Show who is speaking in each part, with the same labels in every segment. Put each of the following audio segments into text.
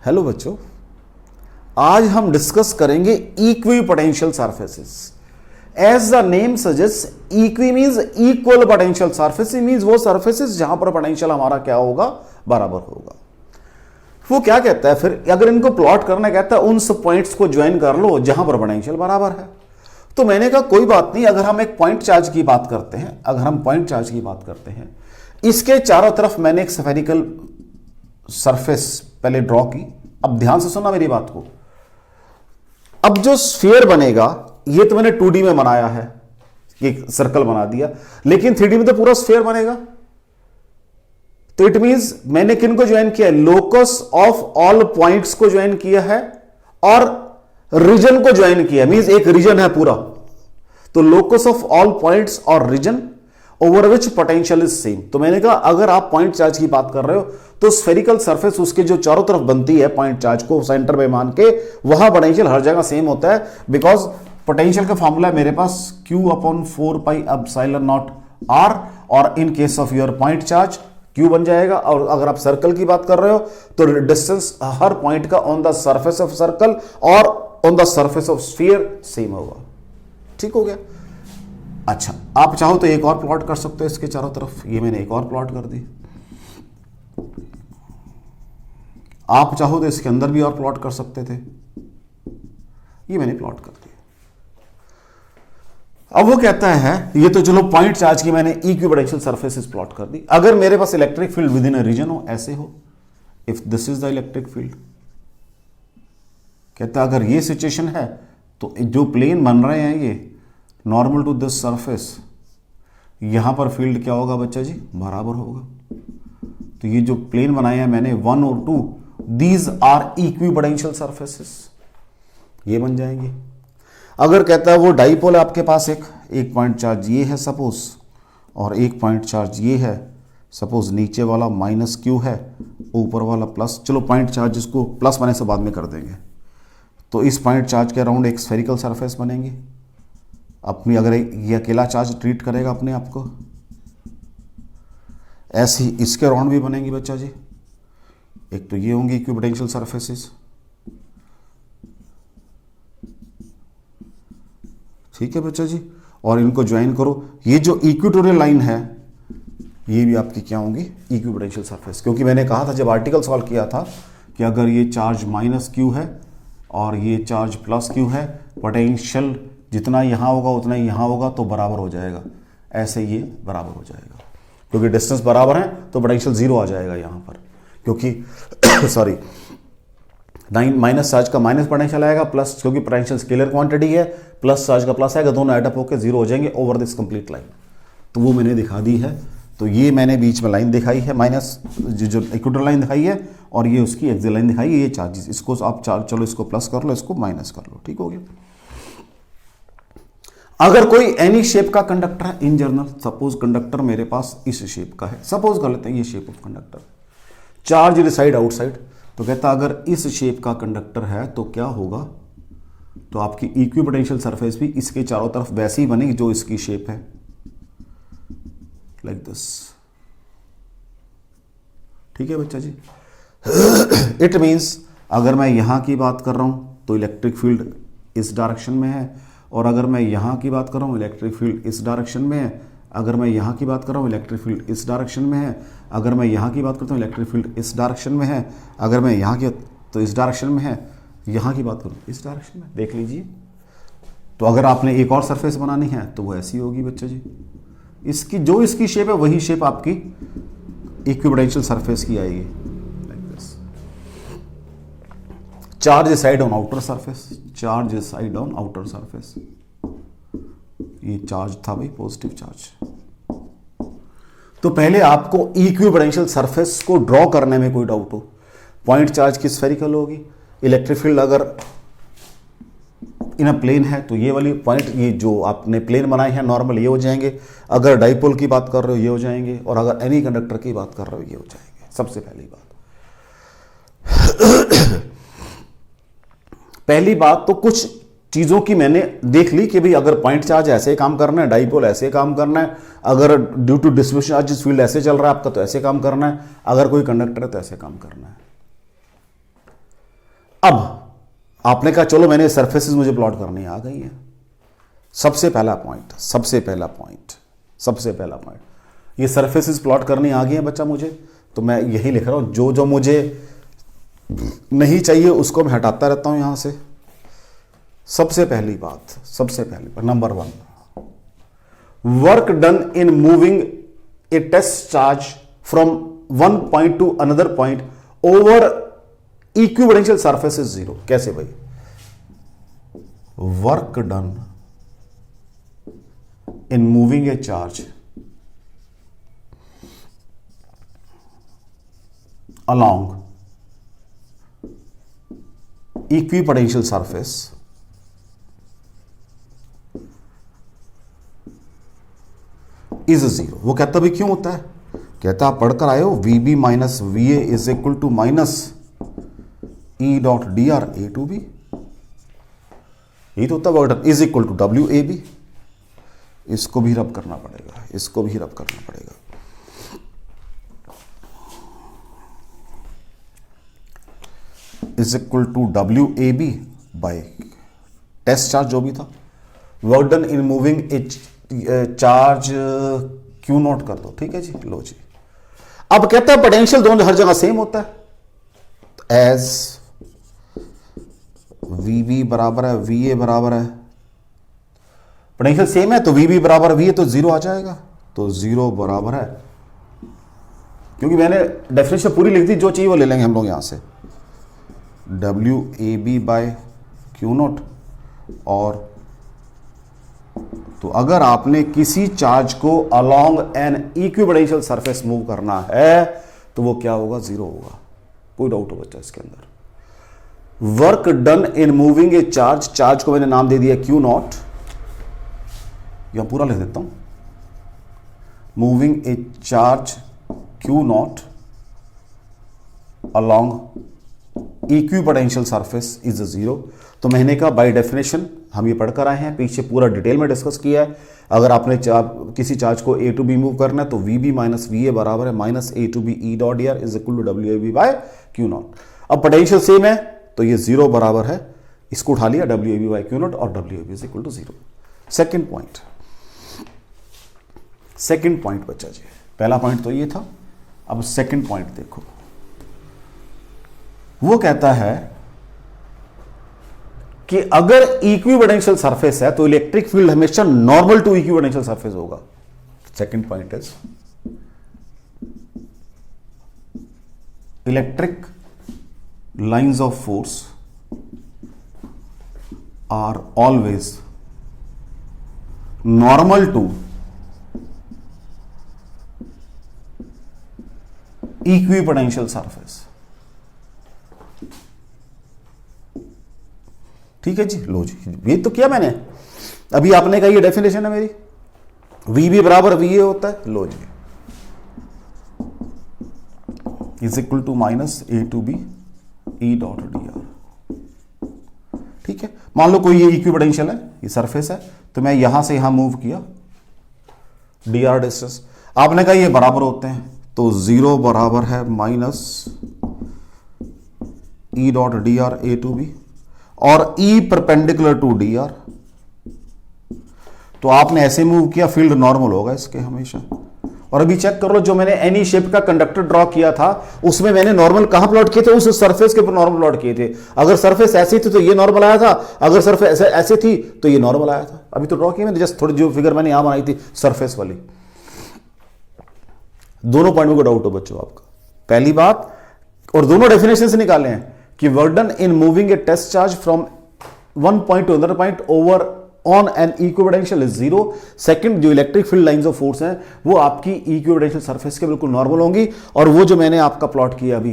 Speaker 1: Hello बच्चों, आज हम डिस्कस करेंगे equipotential surfaces. As the name suggest, equi means equal potential surface, means वो सरफेसेस जहां पर पोटेंशियल हमारा क्या होगा, बराबर होगा। वो क्या कहता है फिर, अगर इनको प्लॉट करना, कहता है उन सब पॉइंट्स को ज्वाइन कर लो जहां पर पोटेंशियल बराबर है। तो मैंने कहा कोई बात नहीं, अगर हम एक पॉइंट चार्ज की बात करते हैं, इसके चारों तरफ मैंने एक स्फेरिकल सरफेस पहले ड्रॉ की। अब ध्यान से सुनना मेरी बात को। अब जो स्फीयर बनेगा, ये तो मैंने 2D में बनाया है, एक सर्कल बना दिया, लेकिन 3D में तो पूरा स्फीयर बनेगा। तो इट मींस मैंने किन को ज्वाइन किया, लोकस ऑफ ऑल पॉइंट्स को ज्वाइन किया है और रीजन को ज्वाइन किया, मींस एक रीजन है पूरा। तो लोकस ऑफ ऑल पॉइंट्स और region over which potential is same. तो मैंने कहा अगर आप पॉइंट चार्ज की बात कर रहे हो तो स्फेरिकल सरफेस उसके जो चारों तरफ बनती है पॉइंट चार्ज को सेंटर में मान के, वहां पोटेंशियल हर जगह सेम होता है। बिकॉज पोटेंशियल का फॉर्मूला है मेरे पास Q/4πε0 R, और इन case of your point charge Q बन जाएगा। और अगर आप सर्कल की बात कर रहे हो तो डिस्टेंस हर पॉइंट का on the surface of circle और on the surface of sphere same होगा। ठीक हो गया। अच्छा, आप चाहो तो एक और प्लॉट कर सकते हो इसके चारों तरफ। ये मैंने एक और प्लॉट कर दी। आप चाहो तो इसके अंदर भी और प्लॉट कर सकते थे। ये मैंने प्लॉट कर दिया। अब वो कहता है, ये तो चलो पॉइंट चार्ज की मैंने इक्विपोटेंशियल सरफेसेस प्लॉट कर दी। अगर मेरे पास electric field within a region हो, ऐसे हो, if this is the electric field, कहता है अगर ये सिचुएशन है तो जो प्लेन बन रहे हैं ये नॉर्मल टू दिस सरफेस, यहां पर फील्ड क्या होगा बच्चा जी, बराबर होगा। तो ये जो प्लेन बनाए हैं मैंने 1 और 2, दीज आर इक्विपोटेंशियल सरफेसेस, ये बन जाएंगे। अगर कहता है वो डाइपोल है आपके पास, एक पॉइंट चार्ज ये है सपोज, और एक पॉइंट चार्ज ये है सपोज, नीचे वाला -Q है, ऊपर वाला प्लस। चलो पॉइंट चार्ज इसको प्लस बने से बाद में कर देंगे। तो इस पॉइंट चार्ज के अराउंड एक स्फेरिकल सरफेस बनेंगे अपनी। अगर ये अकेला चार्ज ट्रीट करेगा अपने आप को, ऐसे ही इसके अराउंड भी बनेंगी बच्चा जी। एक तो ये होंगी इक्विपोटेंशियल सरफेसेस, ठीक है बच्चा जी, और इनको ज्वाइन करो। ये जो इक्वेटोरियल लाइन है ये भी आपकी क्या होंगी, इक्विपोटेंशियल सरफेस। क्योंकि मैंने कहा था जब आर्टिकल सॉल्व किया था कि अगर ये चार्ज -Q है और ये चार्ज +Q है, पोटेंशियल जितना यहाँ होगा उतना ही यहाँ होगा, तो बराबर हो जाएगा। ऐसे ये बराबर हो जाएगा, क्योंकि डिस्टेंस बराबर है तो पोटेंशियल 0 आ जाएगा यहाँ पर। क्योंकि सॉरी, माइनस चार्ज का माइनस पोटेंशियल आएगा, प्लस, क्योंकि पोटेंशियल स्केलर क्वांटिटी है, प्लस चार्ज का प्लस आएगा, दोनों एड अप होकर 0 हो जाएंगे ओवर दिस कंप्लीट लाइन। तो वो मैंने दिखा दी है। तो ये मैंने बीच में लाइन दिखाई है, माइनस जो इक्वेटर लाइन दिखाई है, और ये उसकी एक्सियल लाइन दिखाई है। ये चार्जेस, इसको आप चलो इसको प्लस कर लो, इसको माइनस कर लो, ठीक हो गया। अगर कोई एनी शेप का कंडक्टर है इन जनरल, सपोज कंडक्टर मेरे पास इस शेप का है, सपोज कर लेते हैं ये shape of conductor, charge reside outside. तो कहता अगर इस शेप का कंडक्टर है तो क्या होगा, तो आपकी इक्विपोटेंशियल सरफेस भी इसके चारों तरफ वैसी ही बनेगी जो इसकी शेप है, लाइक दिस। ठीक है बच्चा जी। इट मींस अगर मैं यहां की बात कर रहा हूं तो इलेक्ट्रिक फील्ड इस डायरेक्शन में है, और अगर मैं यहां की बात कर रहा हूं इलेक्ट्रिक फील्ड इस डायरेक्शन में है। अगर मैं यहां की बात कर रहा हूं इलेक्ट्रिक फील्ड इस डायरेक्शन में है। अगर मैं यहां की बात करता हूं इलेक्ट्रिक फील्ड इस डायरेक्शन में है। अगर मैं यहां की तो इस डायरेक्शन में है। यहां की बात करूं इस डायरेक्शन में, देख लीजिए। तो अगर आपने एक और सरफेस बनानी है तो वो ऐसी होगी बच्चा जी। इसकी जो इसकी शेप है वही शेप आपकी इक्विपोटेंशियल सरफेस की आएगी, like this. Charge side on outer surface, charge side on outer surface. ये चार्ज था भाई, पॉजिटिव चार्ज। तो पहले आपको इक्विपोटेंशियल सरफेस को ड्रॉ करने में कोई डाउट हो, पॉइंट चार्ज की स्फेरिकल होगी, इलेक्ट्रिक फील्ड अगर इन अ प्लेन है तो ये वाली पॉइंट, ये जो आपने प्लेन बनाए हैं नॉर्मल, ये हो जाएंगे। अगर डाइपोल की बात कर रहे हो ये हो जाएंगे, और अगर एनी कंडक्टर की बात कर रहे हो ये हो जाएंगे। सबसे पहली बात तो कुछ चीजों की मैंने देख ली कि भाई अगर पॉइंट चार्ज ऐसे काम करना है, डाइपोल ऐसे काम करना है, अगर due to distribution charges field ऐसे चल रहा है आपका तो ऐसे काम करना है, अगर कोई कंडक्टर है तो ऐसे काम करना है। अब आपने कहा चलो मैंने सरफेसेस मुझे प्लॉट करनी आ गई है। सबसे पहला पॉइंट ये सरफेसेस प्लॉट करनी आ गई है बच्चा मुझे, तो मैं यही लिख रहा हूं, जो जो मुझे नहीं चाहिए उसको मैं हटाता रहता हूं यहां से। सबसे पहली बात नंबर 1, work done in moving a test charge from one point to another point over equipotential surface is 0। कैसे भाई? Work done in moving a charge along equipotential surface is 0। वो कहता भी क्यों होता है? कहता आप पढ़कर आए हो VB minus VA is equal to minus E dot DR A to B। यही तो होता है work done is equal to WAB। इसको भी रब करना पड़ेगा, is equal to WAB by test charge जो भी था, work done in moving a charge Q nought कर दो। ठीक है जी, लो जी। अब कहता है पोटेंशियल दोनों हर जगह सेम होता है, एज VB बराबर है VA बराबर है, पोटेंशियल सेम है तो VB बराबर VA तो 0 आ जाएगा। तो 0 बराबर है, क्योंकि मैंने डेफिनेशन पूरी लिख दी, जो चाहिए वो ले लेंगे हम लोग यहां से, WAB बाय Q नॉट। और तो अगर आपने किसी चार्ज को along an equipotential surface move करना है तो वो क्या होगा? 0 होगा। कोई डाउट हो बच्चा इसके अंदर? Work done in moving a charge को मैंने नाम दे दिया Q नॉट, यहां पूरा लिख देता हूं, moving a charge Q not along equipotential surface is 0। तो मैंने कहा बाय डेफिनेशन हम ये पढ़कर आए हैं, पीछे पूरा डिटेल में डिस्कस किया है। अगर आपने किसी चार्ज को A टू B मूव करना है तो VB माइनस VA बराबर है minus A to B E dot DR is equal to WAB by Q nought. अब पोटेंशियल सेम है तो ये 0 बराबर है, इसको उठा लिया WAB बाय Q नॉट और WAB is equal to 0। Second point बच्चा जी, पहला पॉइंट तो ये था। अब सेकेंड पॉइंट देखो, वो कहता है कि अगर इक्विपोटेंशियल सरफेस है तो इलेक्ट्रिक फील्ड हमेशा नॉर्मल टू इक्विपोटेंशियल सरफेस होगा। Second point is electric lines of force are always normal to equipotential surface. ठीक है जी, लो जी, ये तो किया मैंने। अभी आपने कहा ये डेफिनेशन है मेरी, VB बराबर VA होता है। लो जी, is equal to minus A to B E dot DR। ठीक है, मान लो कोई ये इक्विपोटेंशियल है, ये सरफेस है, तो मैं यहां से यहां मूव किया, DR डिस्टेंस। आपने कहा ये बराबर होते हैं, तो 0 बराबर है minus E dot DR A to B और E परपेंडिकुलर टू DR। तो आपने ऐसे मूव किया, फील्ड नॉर्मल होगा इसके हमेशा। और अभी चेक कर लो, जो मैंने एनी शेप का कंडक्टर ड्रॉ किया था उसमें मैंने नॉर्मल कहां प्लॉट किए थे? उस सरफेस के ऊपर नॉर्मल प्लॉट किए थे। अगर सरफेस ऐसी थी तो ये नॉर्मल आया था, अगर सरफेस ऐसे थी तो ये नॉर्मल आया था। अभी तो ड्रॉ किया मैंने, जस्ट थोड़ी जो फिगर मैंने यहां बनाई थी सरफेस वाली। दोनों पॉइंट में डाउट हो बच्चों आपका? पहली बात, और दोनों डेफिनेशन से निकाले हैं कि work done in moving a test charge from one point to other point over on an equipotential is 0। Second, जो electric field lines of force हैं वो आपकी इक्विपोटेंशियल सरफेस के बिल्कुल नॉर्मल होंगी। और वो जो मैंने आपका प्लॉट किया अभी,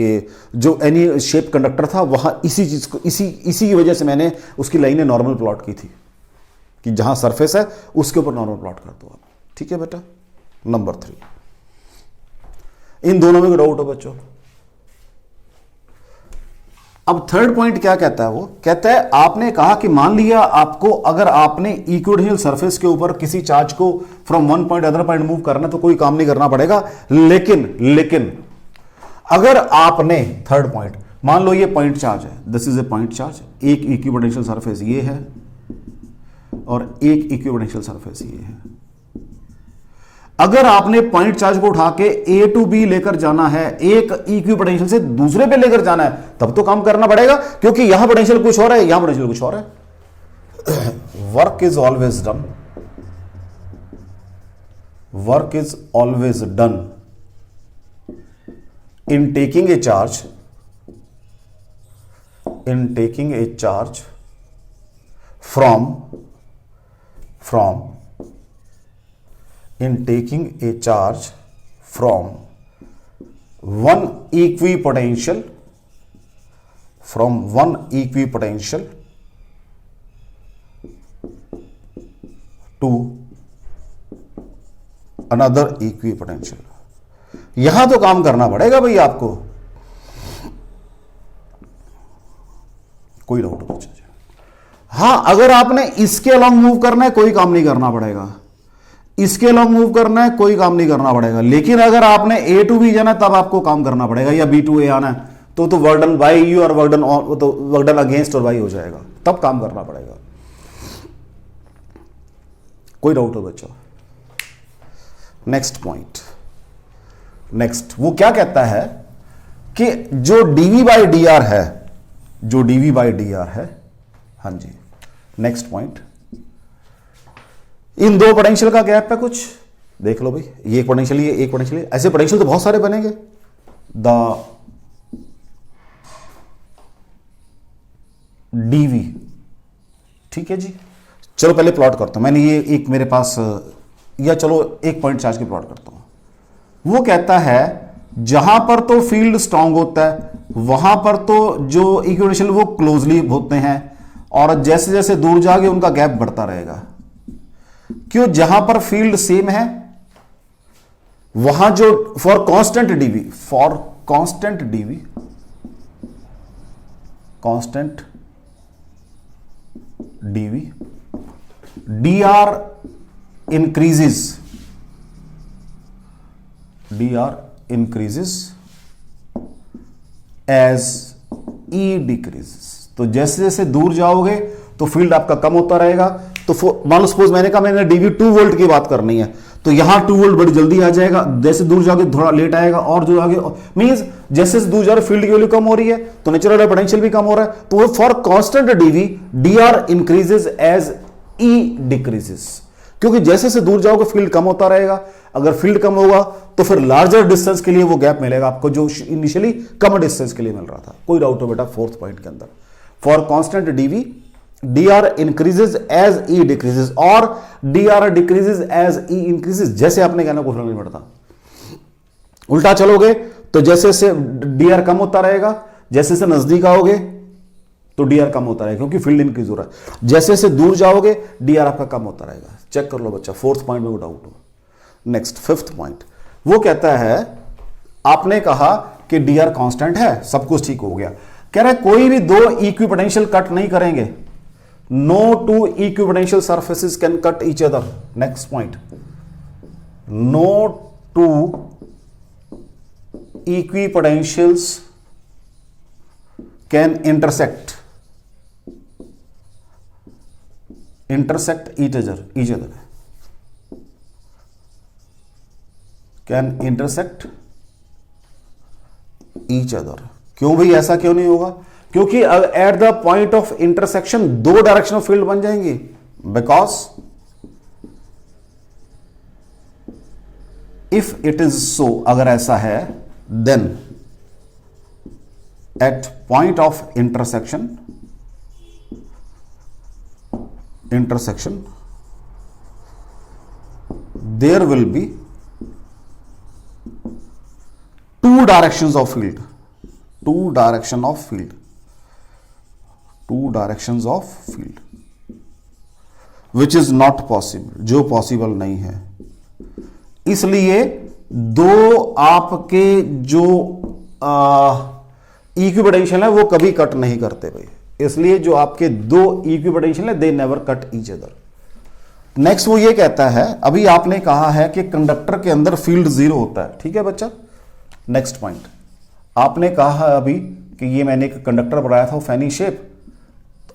Speaker 1: ये जो एनी शेप कंडक्टर था, वहां इसी चीज को इसी की वजह से मैंने उसकी लाइनें नॉर्मल प्लॉट की थी कि जहां सरफेस है उसके ऊपर नॉर्मल प्लॉट कर दो आप। ठीक है बेटा। नंबर 3, इन दोनों में डाउट हो बच्चों? अब थर्ड पॉइंट क्या कहता है? वो कहता है आपने कहा कि मान लिया आपको, अगर आपने इक्विपोटेंशियल सरफेस के ऊपर किसी चार्ज को from one point other point move करना तो कोई काम नहीं करना पड़ेगा, लेकिन अगर आपने, थर्ड पॉइंट, मान लो ये पॉइंट चार्ज है, this is a point charge, एक इक्विपोटेंशियल सरफेस ये है और एक इक्विपोटेंशियल सरफेस ये है। अगर आपने पॉइंट चार्ज को उठा के ए टू बी लेकर जाना है, एक इक्विपोटेंशियल से दूसरे पे लेकर जाना है, तब तो काम करना पड़ेगा, क्योंकि यहां पोटेंशियल कुछ और है, यहां पोटेंशियल कुछ और है। Work is always done, work is always done in taking a charge, in taking a charge from in taking a charge from one equipotential to another equipotential। यहां तो काम करना पड़ेगा भाई आपको, कोई डाउट हो? हां, अगर आपने इसके अलॉन्ग मूव करना है कोई काम नहीं करना पड़ेगा, इसके अलॉन्ग मूव करना है कोई काम नहीं करना पड़ेगा। लेकिन अगर आपने ए टू बी जाना है तब आपको काम करना पड़ेगा, या बी टू ए आना है तो वर्क डन बाय यू और वर्क डन अगेंस्ट और बाई हो जाएगा, तब काम करना पड़ेगा। कोई डाउट हो बच्चों? नेक्स्ट पॉइंट, नेक्स्ट वो क्या कहता है कि जो dv बाई डी आर है, जो dv बाई डी आर है, हाँ जी, नेक्स्ट पॉइंट, इन दो पोटेंशियल का गैप है कुछ, देख लो भाई, ये एक पोटेंशियल, ये एक पोटेंशियल, ऐसे पोटेंशियल तो बहुत सारे बनेंगे। द dv, ठीक है जी। चलो पहले प्लॉट करता हूं, मैंने ये एक मेरे पास, या चलो एक पॉइंट चार्ज की प्लॉट करता हूं। वो कहता है जहां पर तो फील्ड स्ट्रांग होता है वहां पर तो जो इक्विपोटेंशियल वो क्लोजली होते हैं, और जैसे जैसे दूर जाओगे उनका गैप बढ़ता रहेगा। क्यों? जहां पर फील्ड सेम है वहां जो for constant d V, for constant d V, constant d V, d r increases, dr increases as E decreases। तो जैसे जैसे दूर जाओगे तो फील्ड आपका कम होता रहेगा। तो मान लो सपोज मैंने कहा मैंने डीवी 2 वोल्ट की बात करनी है, तो यहां 2 वोल्ट बड़ी जल्दी आ जाएगा, जैसे दूर जाओगे थोड़ा लेट आएगा, और जो आगे मींस जैसे दूर जा रहे फील्ड की वैल्यू कम हो रही है तो नेचुरल पोटेंशियल भी कम हो रहा है। तो for constant d V d r increases as E decreases, क्योंकि जैसे से दूर जाओगे फील्ड कम होता रहेगा। अगर फील्ड कम होगा तो फिर लार्जर डिस्टेंस के लिए वो गैप मिलेगा आपको जो इनिशियली कम डिस्टेंस के लिए मिल रहा था। कोई डाउट हो बेटा? फोर्थ पॉइंट के अंदर for constant d V d r increases as E decreases, और d r decreases as E increases. जैसे आपने कहना कुछ नहीं पड़ता, उल्टा चलोगे तो जैसे से डी आर कम होता रहेगा, जैसे से नजदीक आओगे तो डी आर कम होता रहेगा क्योंकि फील्ड इंक्रीज हो रहा है। जैसे से दूर जाओगे डी आर आपका कम होता रहेगा। चेक कर लो बच्चा, फोर्थ पॉइंट में वो डाउट हो। नेक्स्ट फिफ्थ पॉइंट, वो कहता है आपने कहा कि डी आर कांस्टेंट है, सब कुछ ठीक हो गया। कह रहा है कोई भी दो इक्विपोटेंशियल कट नहीं करेंगे, no two equipotential surfaces can cut each other. Next point, no two equipotentials can intersect each other, can intersect each other। क्यों भाई, ऐसा क्यों नहीं होगा? क्योंकि at the point of intersection दो डायरेक्शन ऑफ फील्ड बन जाएंगी, because if it is so, अगर ऐसा है, then at point of intersection there will be two directions of field, which is not possible, जो पॉसिबल नहीं है। इसलिए दो आपके जो इक्विपोटेंशियल है वो कभी कट नहीं करते भाई, इसलिए जो आपके दो इक्विपोटेंशियल है they never cut each other. Next वो ये कहता है, अभी आपने कहा है कि कंडक्टर के अंदर फील्ड जीरो होता है, ठीक है बच्चा। नेक्स्ट पॉइंट, आपने कहा अभी कि ये मैंने एक कंडक्टर बनाया था फैनी शेप,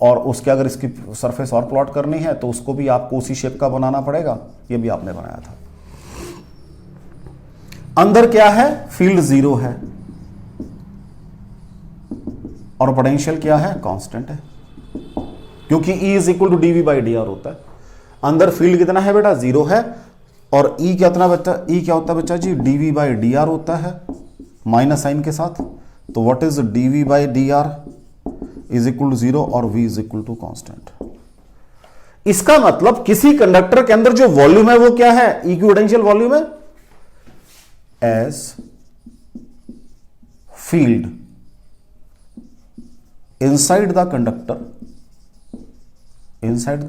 Speaker 1: और उसके अगर इसकी सरफेस और प्लॉट करनी है तो उसको भी आपको उसी शेप का बनाना पड़ेगा। ये भी आपने बनाया था। अंदर क्या है, फील्ड 0 है और पोटेंशियल क्या है, कांस्टेंट है, क्योंकि E is equal to dV/dr होता है। अंदर फील्ड कितना है बेटा, 0 है, और E कितना बच्चा, E क्या होता है बच्चा जी, dV/dr होता है माइनस साइन के साथ। तो what is dV/dr is equal to 0 और V is equal to constant. इसका मतलब किसी कंडक्टर के अंदर जो वॉल्यूम है वो क्या है, इक्विपोटेंशियल वॉल्यूम है। As field inside the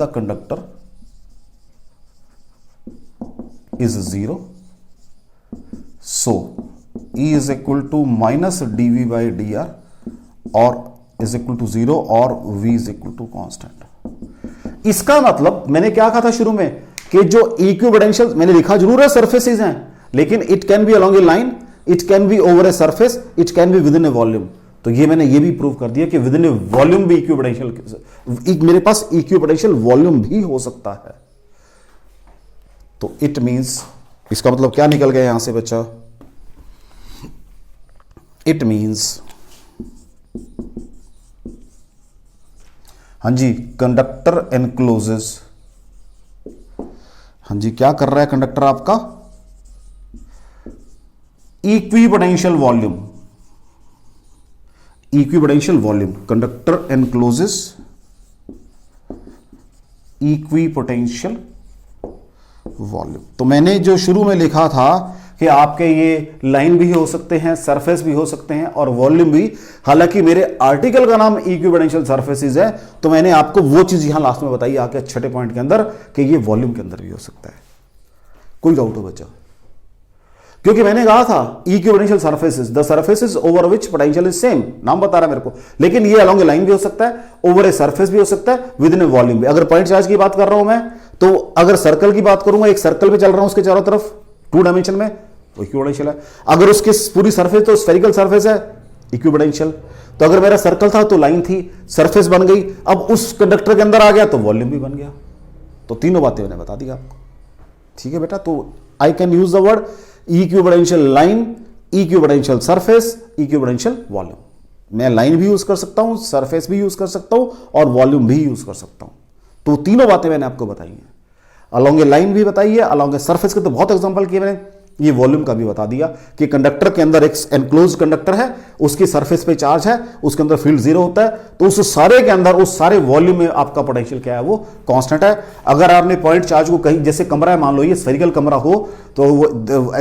Speaker 1: conductor is 0, so E is equal to minus dV/dr और is equal to 0 और V is equal to constant। इसका मतलब मैंने क्या कहा था शुरू में कि जो इक्विपोटेंशियल मैंने लिखा जरूर है सरफेसेस हैं, लेकिन it can be along A line, it can be over a surface, it can be with in A volume. तो ये मैंने ये भी प्रूव कर दिया कि विद इन ए वॉल्यूम भी इक्विपोटेंशियल, मेरे पास इक्विपोटेंशियल वॉल्यूम भी हो सकता है। तो इट मींस, इसका मतलब क्या निकल गया यहां से बच्चा, इट मींस, हाँ जी, कंडक्टर एनक्लोजेस, हाँ जी क्या कर रहा है कंडक्टर आपका, equipotential volume, equipotential volume, conductor encloses equipotential volume. तो मैंने जो शुरू में लिखा था कि आपके ये लाइन भी हो सकते हैं, सरफेस भी हो सकते हैं और वॉल्यूम भी, हालांकि मेरे आर्टिकल का नाम इक्विपोटेंशियल सरफेसेस है, तो मैंने आपको वो चीज यहां लास्ट में बताई आके छठे पॉइंट के अंदर कि ये वॉल्यूम के अंदर भी हो सकता है। कोई डाउट हो बच्चा? क्योंकि मैंने कहा था equipotential surfaces, the surfaces over which potential is same, नाम बता रहा है मेरे को, लेकिन ये अलोंग ए लाइन भी हो सकता है, ओवर ए सरफेस भी हो सकता है, विद इन ए वॉल्यूम भी। अगर पॉइंट चार्ज की बात कर रहा हूं मैं, तो अगर सर्कल की बात करूंगा, एक सर्कल पे चल रहा हूं उसके चारों तरफ 2 डायमेंशन में, तो इक्विपोटेंशियल है। अगर उसकी पूरी सरफेस तो स्फेरिकल सरफेस है, इक्विपोटेंशियल। तो अगर मेरा सर्कल था तो लाइन थी, सरफेस बन गई, अब उस कंडक्टर के अंदर आ गया तो वॉल्यूम भी बन गया। तो तीनों बातें मैंने बता दी आपको, ठीक है बेटा। तो I can use the word equipotential line, equipotential surface, equipotential volume. मैं लाइन भी यूज कर सकता हूं, सरफेस भी यूज कर सकता हूं और वॉल्यूम भी यूज कर सकता हूं। तो तीनों बातें मैंने आपको बताई हैं, अलोंग ए लाइन भी बताई है, अलोंग ए सरफेस के तो बहुत एग्जांपल किए मैंने, ये वॉल्यूम का भी बता दिया कि कंडक्टर के अंदर एक एनक्लोज कंडक्टर है, उसकी सरफेस पे चार्ज है, उसके अंदर फील्ड 0 होता है, तो उस सारे के अंदर, उस सारे वॉल्यूम में आपका पोटेंशियल क्या है, वो कांस्टेंट है। अगर आपने पॉइंट चार्ज को कहीं, जैसे कमरा है मान लो, ये स्फेरिकल कमरा हो, तो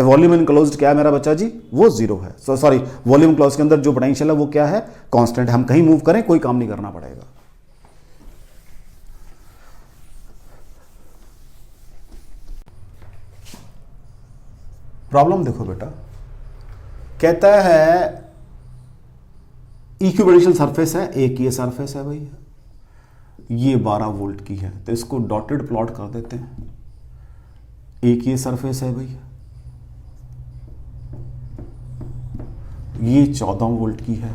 Speaker 1: वॉल्यूम इनक्लोज्ड क्या है मेरा बच्चा जी, वो 0 है। सॉरी, वॉल्यूम क्लोज के अंदर जो पोटेंशियल है वो क्या है, कांस्टेंट है। हम कहीं मूव करें कोई काम नहीं करना पड़ेगा। प्रॉब्लम देखो बेटा, कहता है इक्विपोटेंशियल सरफेस है, एक ये सरफेस है भाई, ये 12 वोल्ट की है, तो इसको डॉटेड प्लॉट कर देते हैं। एक ये सरफेस है भाई, ये 14 वोल्ट की है।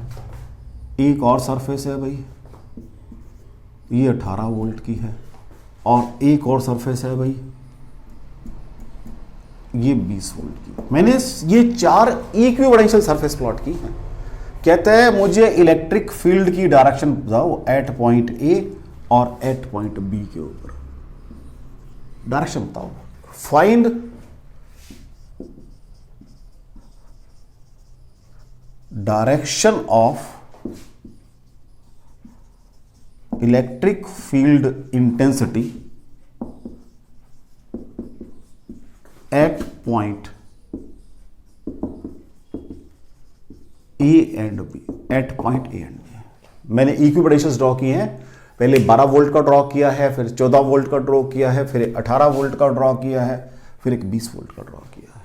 Speaker 1: एक और सरफेस है भाई, ये 18 वोल्ट की है, और एक और सरफेस है भाई, ये 20 वोल्ट की। मैंने ये 4 इक्विपोटेंशियल सरफेस प्लॉट की है। कहते हैं मुझे इलेक्ट्रिक फील्ड की डायरेक्शन बताओ एट पॉइंट ए और एट पॉइंट बी के ऊपर, डायरेक्शन बताओ। Find direction of electric field intensity at point A and B, at point A and B. मैंने इक्विपोटेंशियल्स ड्रॉ किए हैं, पहले 12 वोल्ट का ड्रॉ किया है, फिर 14 वोल्ट का ड्रॉ किया है, फिर 18 वोल्ट का ड्रॉ किया है, फिर एक 20 वोल्ट का ड्रॉ किया है।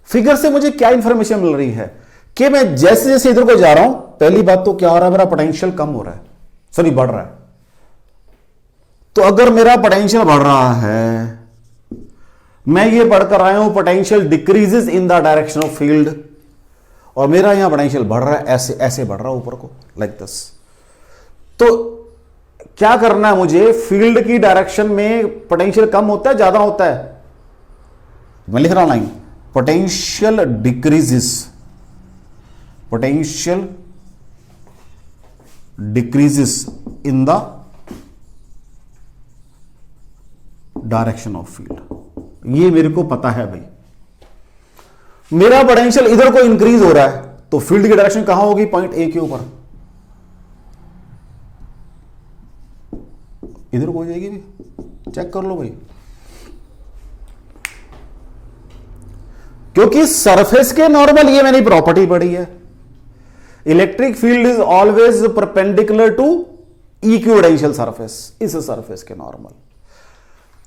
Speaker 1: फिगर से मुझे क्या इंफॉर्मेशन मिल रही है कि मैं जैसे जैसे इधर को जा रहा हूं, पहली बात तो क्या हो रहा है, मेरा पोटेंशियल कम हो रहा है, सॉरी बढ़ रहा है। तो अगर मेरा पोटेंशियल बढ़ रहा है, मैं ये पढ़कर आया हूं potential decreases in the direction of field, और मेरा यहां पोटेंशियल बढ़ रहा है, ऐसे ऐसे बढ़ रहा है ऊपर को, लाइक दिस। तो क्या करना है मुझे, फील्ड की डायरेक्शन में पोटेंशियल कम होता है ज्यादा होता है, मैं लिख रहा हूं line, potential decreases, potential decreases in the direction of field. ये मेरे को पता है भाई, मेरा पोटेंशियल इधर को इंक्रीज हो रहा है तो फील्ड की डायरेक्शन कहां होगी, पॉइंट ए के ऊपर, इधर को हो जाएगी भी, चेक कर लो भाई। क्योंकि सरफेस के नॉर्मल, ये मैंने प्रॉपर्टी पढ़ी है, electric field is always perpendicular to equipotential surface, इस सरफेस के नॉर्मल।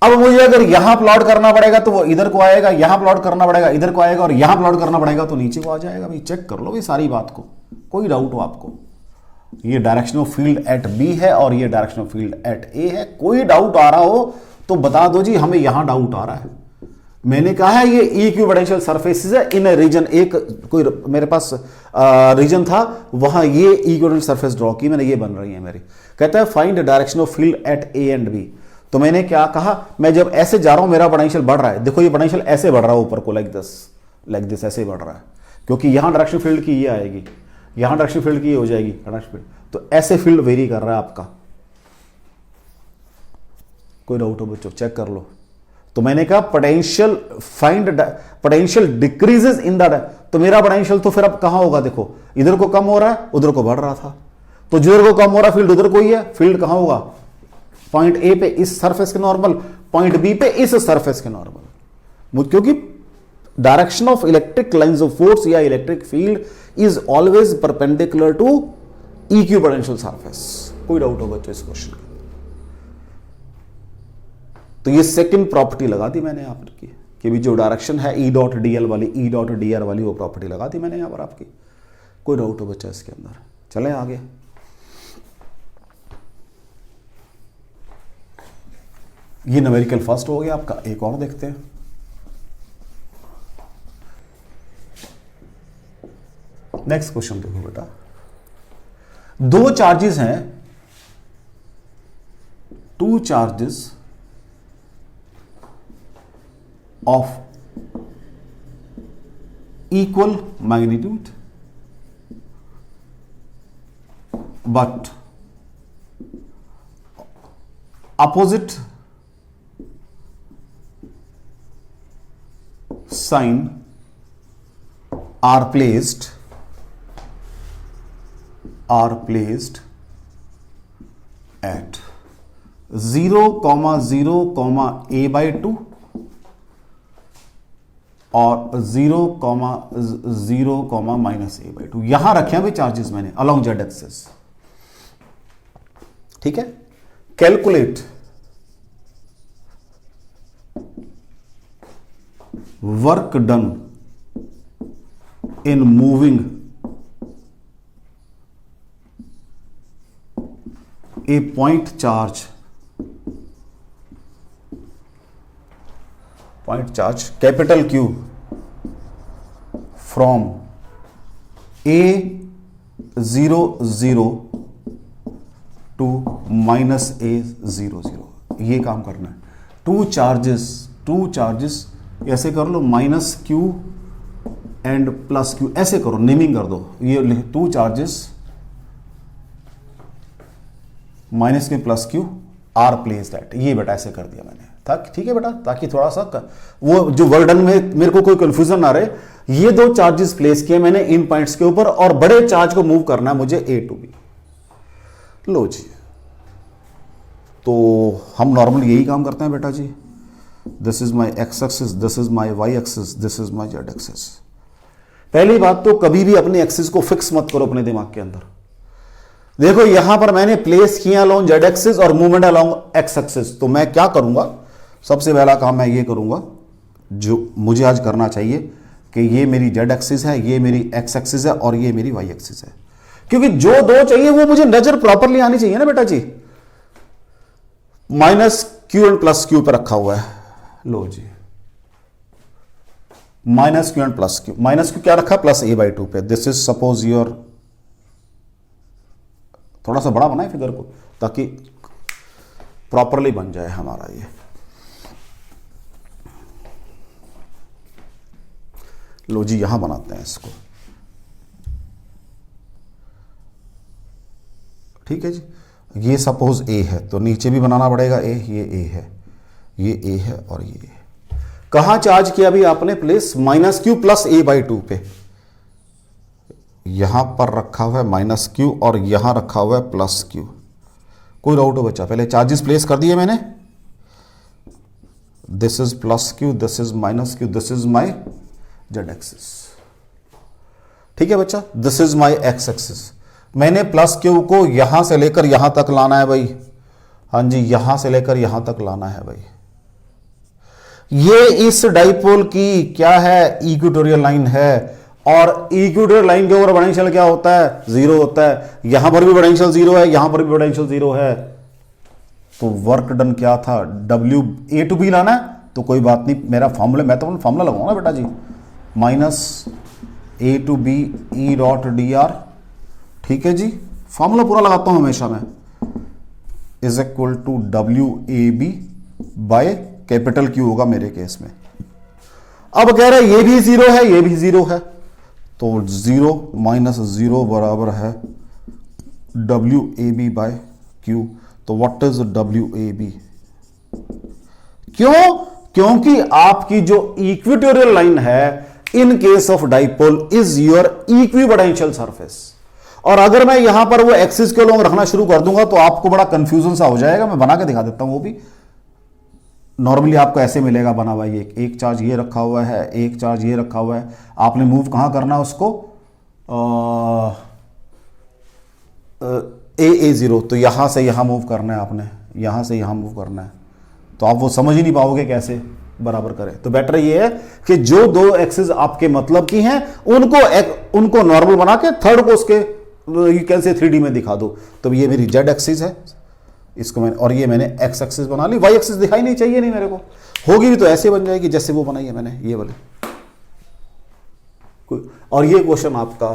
Speaker 1: अब मुझे अगर यहां प्लॉट करना पड़ेगा तो वो इधर को आएगा, यहां प्लॉट करना पड़ेगा इधर को आएगा, और यहां प्लॉट करना पड़ेगा तो नीचे को आ जाएगा भाई। चेक कर लो भाई सारी बात को, कोई डाउट हो आपको, ये direction of field at B है और ये direction of field at A है। कोई डाउट आ रहा हो तो बता दो जी, हमें यहां डाउट आ रहा है। मैंने कहा है ये इक्विपोटेंशियल सरफेसेस है इन रीजन, एक कोई मेरे पास रीजन था, वहां ये इक्विपोटेंशियल सरफेस ड्रॉ की मैंने, ये बन रही है मेरी। कहता है find direction of field at A and B. तो मैंने क्या कहा, मैं जब ऐसे जा रहा हूं मेरा पोटेंशियल बढ़ रहा है, देखो ये पोटेंशियल ऐसे बढ़ रहा है ऊपर को, लाइक दिस ऐसे बढ़ रहा है, क्योंकि यहां डायरेक्शन फील्ड की ये आएगी, यहां डायरेक्शन फील्ड की ये हो जाएगी डायरेक्शन फील्ड, तो ऐसे फील्ड वेरी कर रहा है आपका। कोई डाउट हो बच्चों, चेक कर लो। तो मैंने कहा potential find potential decreases in the, तो मेरा पोटेंशियल तो फिर अब कहां होगा, देखो इधर को कम हो रहा है उधर को बढ़ रहा था, तो जिधर को कम हो रहा है फील्ड उधर को ही है, फील्ड कहां होगा, पॉइंट ए पे इस सरफेस के नॉर्मल, पॉइंट बी पे इस सरफेस के नॉर्मल। क्योंकि direction of electric lines of force या electric field is always perpendicular to equipotential surface. कोई डाउट हो बच्चों इस क्वेश्चन का? तो ये सेकंड प्रॉपर्टी लगा दी मैंने आपकी, कि भी जो डायरेक्शन है ई डॉट डी एल वाली, ई डॉट डी आर वाली, वो प्रॉपर्टी लगा दी मैंने यहां पर आपकी। कोई डाउट हो बच्चा इसके अंदर? चलें आगे। ये न्यूमेरिकल फर्स्ट हो गया आपका, एक और देखते हैं। नेक्स्ट क्वेश्चन देखो बेटा, दो चार्जेस हैं, two charges of equal magnitude but opposite sign are placed at 0, 0, a/2 और 0, 0, -a/2 यहां रखे हैं भाई चार्जेस मैंने अलोंग जेड एक्सिस। ठीक है, calculate work done in moving a point charge capital Q from A00 to -A00। ये काम करना है। टू चार्जेस ऐसे कर लो, -Q एंड +Q ऐसे करो, नेमिंग कर दो। ये two charges -Q +Q are placed at, ये बेटा ऐसे कर दिया मैंने, ठीक है बेटा, ताकि थोड़ा सा वो जो वर्डन में मेरे को कोई कंफ्यूजन ना रहे। ये दो चार्जेस प्लेस किए मैंने इन पॉइंट्स के ऊपर, और बड़े चार्ज को मूव करना है मुझे A to B। लो जी, तो हम नॉर्मली यही काम करते हैं बेटा जी। This is my X axis, this is my Y axis, this is my Z axis. पहली बात तो कभी भी अपने एक्सिस को फिक्स मत करो अपने दिमाग के अंदर। देखो यहां पर मैंने प्लेस किया अलोंग जेड एक्सिस और मूवमेंट अलोंग एक्स एक्सिस, तो मैं क्या करूंगा, सबसे पहला काम मैं ये करूंगा जो मुझे आज करना चाहिए, कि ये मेरी जेड एक्सिस है, ये मेरी एक्स एक्सिस है और ये मेरी वाई एक्सिस है। क्योंकि जो दो चाहिए वो मुझे नजर प्रॉपरली आनी चाहिए ना बेटा जी। -Q एंड +Q पर रखा हुआ है, लो जी minus Q and plus Q. Minus Q क्या रखा, प्लस ए बाई टू पे। दिस इज सपोज योर, थोड़ा सा बड़ा बनाए फिगर को ताकि प्रॉपरली बन जाए हमारा ये। लो जी यहां बनाते हैं इसको, ठीक है जी। ये सपोज ए है तो नीचे भी बनाना पड़ेगा ए, ये ए है, ये ए है और ये ए। कहां चार्ज किया अभी आपने place, minus Q plus A by two पे। यहां पर रखा हुआ है माइनस क्यू और यहां रखा हुआ है प्लस क्यू। कोई डाउट हो बच्चा, पहले चार्जेस प्लेस कर दिए मैंने। This is plus Q, this is minus Q, this is my Z axis, ठीक है बच्चा। This is my X axis. मैंने प्लस क्यू को यहां से लेकर यहां तक लाना है भाई, हाँ जी, यहां से लेकर यहां तक लाना है भाई। ये इस डाइपोल की क्या है, इक्वेटोरियल लाइन है, और इक्वेटोरियल लाइन के ऊपर पोटेंशियल क्या होता है, जीरो होता है। यहां पर भी पोटेंशियल जीरो है, यहां पर भी पोटेंशियल जीरो है। तो वर्क डन क्या था, डब्ल्यू ए टू बी लाना है, तो कोई बात नहीं, मेरा फॉर्मूला, मैं तो फॉर्मूला लगाऊंगा बेटा जी, minus A to B E dot D R, ठीक है जी। फॉर्मूला पूरा लगाता हूं हमेशा मैं, is equal to W A B by capital Q होगा मेरे केस में। अब कह रहा है ये भी जीरो है, ये भी जीरो है, तो जीरो माइनस जीरो बराबर है W A B by Q. तो what is W A B, क्यों, क्योंकि आपकी जो इक्वेटोरियल लाइन है in case of dipole is your equipotential surface. और अगर मैं यहां पर वो एक्सिस के लोग रखना शुरू कर दूंगा तो आपको बड़ा कंफ्यूजन सा हो जाएगा। मैं बना के दिखा देता हूं, वो भी नॉर्मली आपको ऐसे मिलेगा बना हुआ। ये एक चार्ज ये रखा हुआ है, एक चार्ज ये रखा हुआ है, आपने मूव कहां करना है उसको, ए जीरो, तो यहां से यहां मूव करना है आपने, यहां से यहां मूव करना है। तो आप वो समझ ही नहीं पाओगे कैसे बराबर करें। तो बेटर ये है कि जो दो एक्सिस आपके मतलब की हैं उनको नॉर्मल बना के थर्ड को उसके यू कैन से 3D में दिखा दो। तो ये मेरी जेड एक्सिस है, इसको मैंने, और ये मैंने एक्स एक्सिस बना ली। वाई एक्सिस दिखाई नहीं चाहिए नहीं मेरे को, होगी भी तो ऐसे बन जाएगी जैसे वो बनाई है मैंने, ये वाले। और ये क्वेश्चन आपका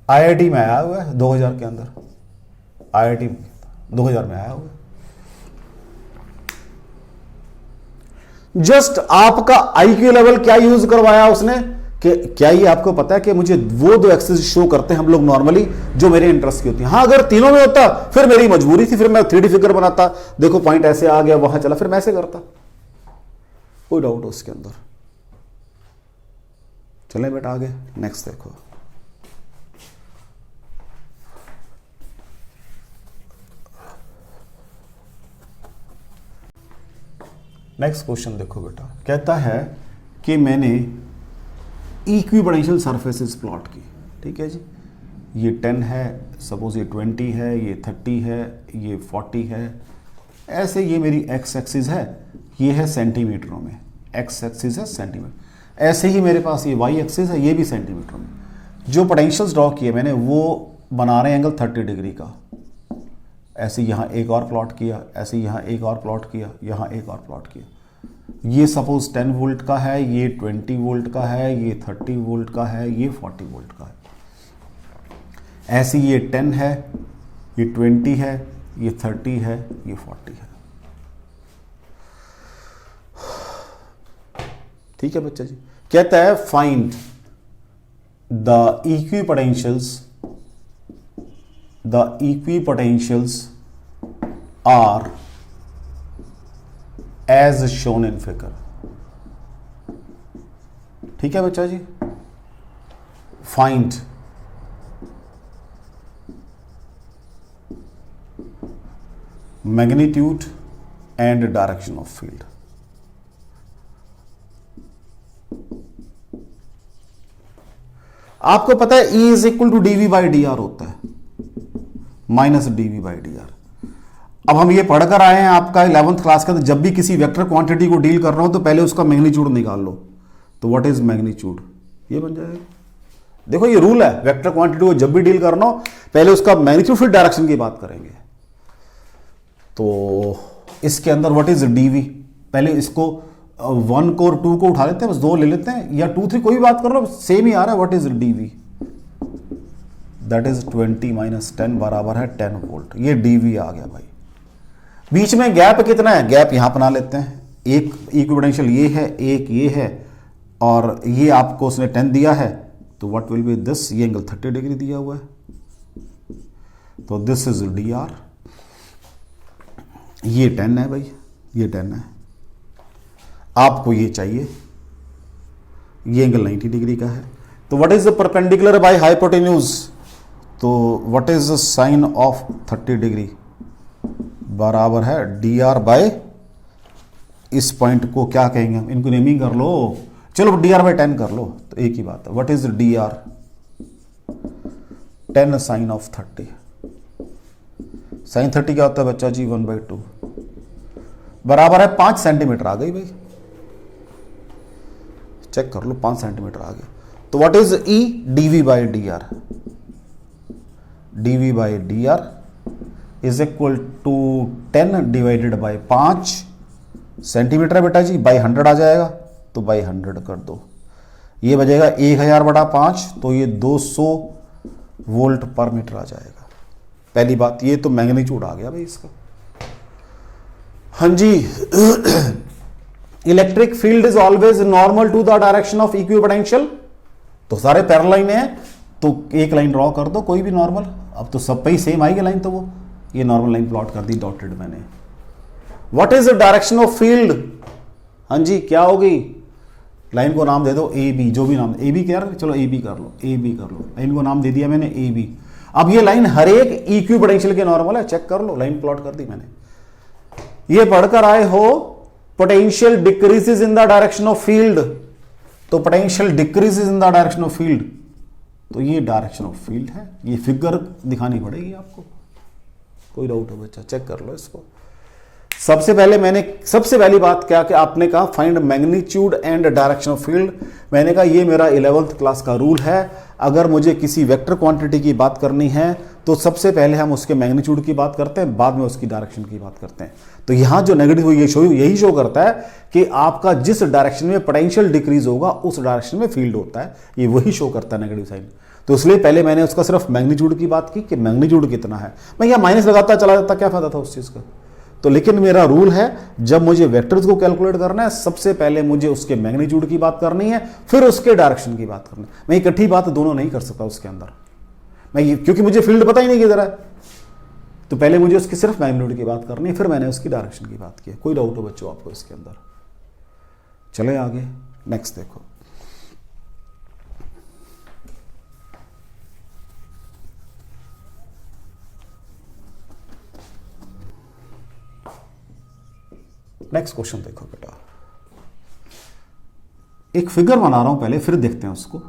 Speaker 1: आईआईटी में आया हुआ है 2000 के अंदर, आईआईटी 2000 में आया हुआ है। जस्ट आपका आईक्यू लेवल क्या यूज करवाया उसने, कि क्या ये आपको पता है कि मुझे वो दो एक्सिस शो करते हैं हम लोग नॉर्मली जो मेरे इंटरेस्ट की होती है। हाँ अगर तीनों में होता फिर मेरी मजबूरी थी, फिर मैं 3D फिगर बनाता, देखो पॉइंट ऐसे आ गया वहां चला, फिर मैं ऐसे करता। कोई डाउट उसके अंदर। चले बेटा आगे, नेक्स्ट देखो। नेक्स्ट क्वेश्चन देखो बेटा, कहता है कि मैंने इक्विपोटेंशियल सरफेसेस प्लॉट की, ठीक है जी। ये 10 है, सपोज ये 20 है, ये 30 है, ये 40 है, ऐसे ये मेरी एक्स एक्सिस है, ये है सेंटीमीटरों में, एक्स एक्सिस है सेंटीमीटर। ऐसे ही मेरे पास ये वाई एक्सिस है, ये भी सेंटीमीटरों में। जो पोटेंशियल्स ड्रॉ किए मैंने वो बना रहे हैं एंगल 30 डिग्री का। ऐसे यहाँ एक और प्लॉट किया, ऐसे यहाँ एक और प्लॉट किया, यहाँ एक और प्लॉट किया। ये सपोज 10 वोल्ट का है, ये 20 वोल्ट का है, ये 30 वोल्ट का है, ये 40 वोल्ट का है। ऐसे ये 10 है, ये 20 है, ये 30 है, ये 40 है। ठीक है बच्चा जी। कहता है find the equipotentials are as shown in figure. ठीक है बच्चा जी। Find magnitude and direction of field. आपको पता है E is equal to dv by D R होता है, minus dv by D R. अब हम ये पढ़कर आए हैं आपका 11th क्लास का, तो जब भी किसी वेक्टर क्वांटिटी को डील कर रहा हूं तो पहले उसका मैग्नीट्यूड निकाल लो। तो व्हाट इज मैग्नीट्यूड, ये बन जाएगा। देखो ये रूल है, वेक्टर क्वांटिटी को जब भी डील करना हो पहले उसका मैग्नीट्यूड फिर डायरेक्शन की बात करेंगे। तो इसके अंदर व्हाट इज dv, पहले इसको 1 को और 2 को उठा लेते हैं, बस 2 ले लेते हैं, या 2 3 कोई भी बात कर लो, सेम ही आ रहा है। What is d V? That is 20 - 10 बराबर है 10 वोल्ट। ये डीवी आ गया भाई। बीच में गैप कितना है? गैप यहां बना लेते हैं। एक इक्विपोटेंशियल ये है, एक ये है, और ये आपको उसने 10 दिया है, तो व्हाट विल बी दिस? ये एंगल 30 डिग्री दिया हुआ है, तो दिस इज डी आर। ये 10 है भाई, ये 10 है। आपको ये चाहिए, ये एंगल 90 डिग्री का है। तो what is the perpendicular by hypotenuse? तो what is the sine of 30 degree? बराबर है डी आर बाय, इस पॉइंट को क्या कहेंगे हम? इनको नेमिंग कर लो, चलो डी आर बाय 10 कर लो, तो एक ही बात है। What is d r? 10 sine of 30। Sine 30 क्या होता है बच्चा जी? 1/2 बराबर है 5 सेंटीमीटर। आ गई भाई, चेक कर लो, 5 सेंटीमीटर आ गया। तो what is E? D V by D r. D V by D r is equal to 10 divided by 5 centimetre है बेटा जी, बाई 100 आ जाएगा, तो बाई 100 कर दो। ये बचेगा 1000/5, तो ये 200 वोल्ट पर मीटर आ जाएगा। पहली बात, ये तो मैग्नीट्यूड आ गया भाई इसका। हाँ जी, electric field is always normal to the direction of equipotential. तो सारे पैरेलल लाइन है, तो एक लाइन ड्रॉ कर दो कोई भी नॉर्मल। अब तो सब पे ही सेम आएगी लाइन, तो वो ये नॉर्मल लाइन प्लॉट कर दी डॉटेड मैंने। What is the direction of field? हाँ जी, क्या होगी? लाइन को नाम दे दो ए बी, जो भी नाम, ए बी क्या, चलो ए बी कर लो, ए बी कर लो। लाइन को नाम दे दिया मैंने ए बी। अब ये लाइन हर एक इक्विपोटेंशियल के नॉर्मल है, चेक कर लो, लाइन प्लॉट कर दी मैंने। ये पढ़कर आए हो potential decreases in the direction of field, तो potential decreases in the direction of field, तो ये डायरेक्शन ऑफ फील्ड है। ये फिगर दिखानी पड़ेगी आपको, कोई डाउट हो बच्चा? चेक कर लो इसको। सबसे पहली बात क्या कि आपने कहा find magnitude and direction of field. मैंने कहा ये मेरा 11th क्लास का रूल है। अगर मुझे किसी वेक्टर क्वांटिटी की बात करनी है तो सबसे पहले हम उसके मैग्नीट्यूड की बात करते हैं, बाद में उसकी डायरेक्शन की बात करते हैं। तो यहां जो नेगेटिव यही शो करता है कि आपका जिस डायरेक्शन में पोटेंशियल डिक्रीज होगा उस डायरेक्शन में फील्ड होता है, ये वही शो करता है नेगेटिव साइन। तो इसलिए पहले मैंने उसका सिर्फ मैग्नीट्यूड की बात की कि मैग्नीट्यूड कितना है। मैं यहां माइनस लगाता चला जाता, क्या फायदा था उस चीज का? तो लेकिन मेरा रूल है, जब मुझे वेक्टर्स को कैलकुलेट करना है सबसे पहले मुझे उसके मैग्नीट्यूड की बात करनी है, फिर उसके डायरेक्शन की बात करनी है। मैं इकट्ठी बात दोनों नहीं कर सकता उसके अंदर, क्योंकि मुझे फील्ड पता ही नहीं किधर है। तो पहले मुझे उसकी सिर्फ मैग्नीट्यूड की बात करनी है, फिर मैंने उसकी डायरेक्शन की बात की। कोई डाउट हो बच्चों आपको इसके अंदर? चले आगे, नेक्स्ट देखो। नेक्स्ट क्वेश्चन देखो बेटा, एक फिगर बना रहा हूं पहले, फिर देखते हैं उसको।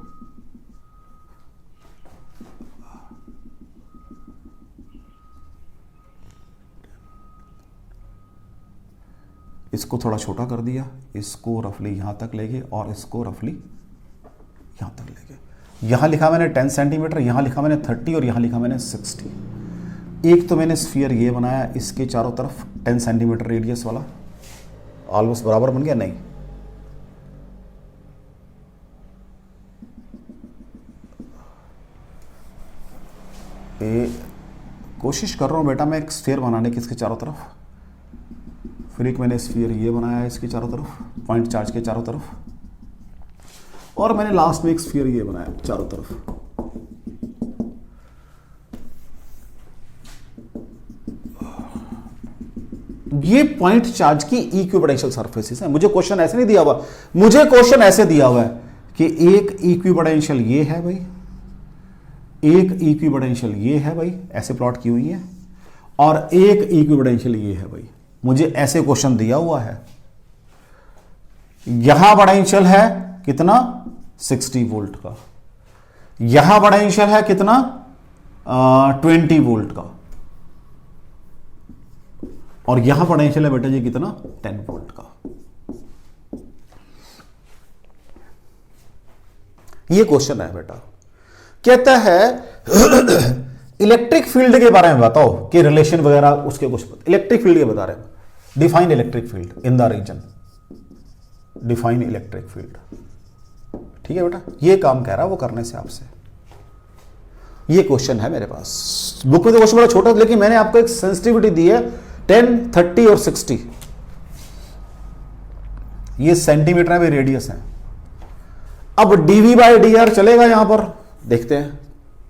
Speaker 1: इसको थोड़ा छोटा कर दिया, इसको रफली यहां तक ले गए और इसको रफली यहां तक ले गए। यहां लिखा मैंने 10 सेंटीमीटर, यहां लिखा मैंने 30 और यहां लिखा मैंने 60। एक तो मैंने स्फीयर ये बनाया, इसके चारों तरफ 10 सेंटीमीटर रेडियस वाला, ऑलमोस्ट बराबर बन गया? नहीं, कोशिश कर रहा हूं बेटा मैं एक स्फीयर बनाने की इसके चारों तरफ। फिर एक मैंने स्फीयर ये बनाया है इसके चारों तरफ, पॉइंट चार्ज के चारों तरफ, और मैंने लास्ट में एक स्फीयर ये बनाया चारों तरफ। ये पॉइंट चार्ज की इक्विपोटेंशियल सरफेसेस है। मुझे क्वेश्चन ऐसे नहीं दिया हुआ, मुझे क्वेश्चन ऐसे दिया हुआ है कि एक इक्विपोटेंशियल ये है भाई, एक इक्विपोटेंशियल ये है भाई, ऐसे प्लॉट की हुई है, और एक इक्विपोटेंशियल ये है भाई। मुझे ऐसे क्वेश्चन दिया हुआ है। यहां पोटेंशियल है कितना? 60 वोल्ट का। यहां पोटेंशियल है कितना? 20 वोल्ट का। और यहां पोटेंशियल है बेटा जी कितना? 10 वोल्ट का। ये क्वेश्चन है बेटा, कहता है इलेक्ट्रिक फील्ड के बारे में बताओ कि रिलेशन वगैरह उसके कुछ इलेक्ट्रिक फील्ड के बता रहे हैं। Define electric field in the region. Define electric field. ठीक है बेटा, ये काम कह रहा है वो करने से आपसे। ये क्वेश्चन है मेरे पास, बुक में तो क्वेश्चन बड़ा छोटा, लेकिन मैंने आपको एक सेंसिटिविटी दी है 10, 30 और 60। ये सेंटीमीटर में रेडियस है। अब डीवी बाई डी आर चलेगा यहां पर, देखते हैं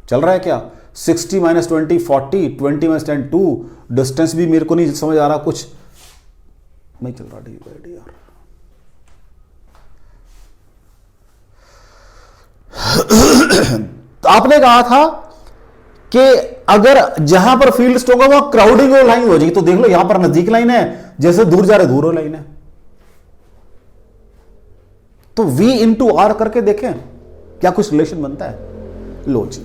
Speaker 1: चल रहा है क्या। 60 माइनस 20 40, 20 माइनस 10 2। डिस्टेंस भी मेरे को नहीं समझ आ रहा, कुछ नहीं चल रहा। डीवी बाई डी आर तो आपने कहा था कि अगर जहां पर फील्ड स्ट्रोक होगा वहां क्राउडिंग लाइन हो जाएगी। तो देख लो यहां पर नजदीक लाइन है, जैसे दूर जा रहे दूर लाइन है। तो V इंटू आर करके देखें क्या कुछ रिलेशन बनता है। लो जी,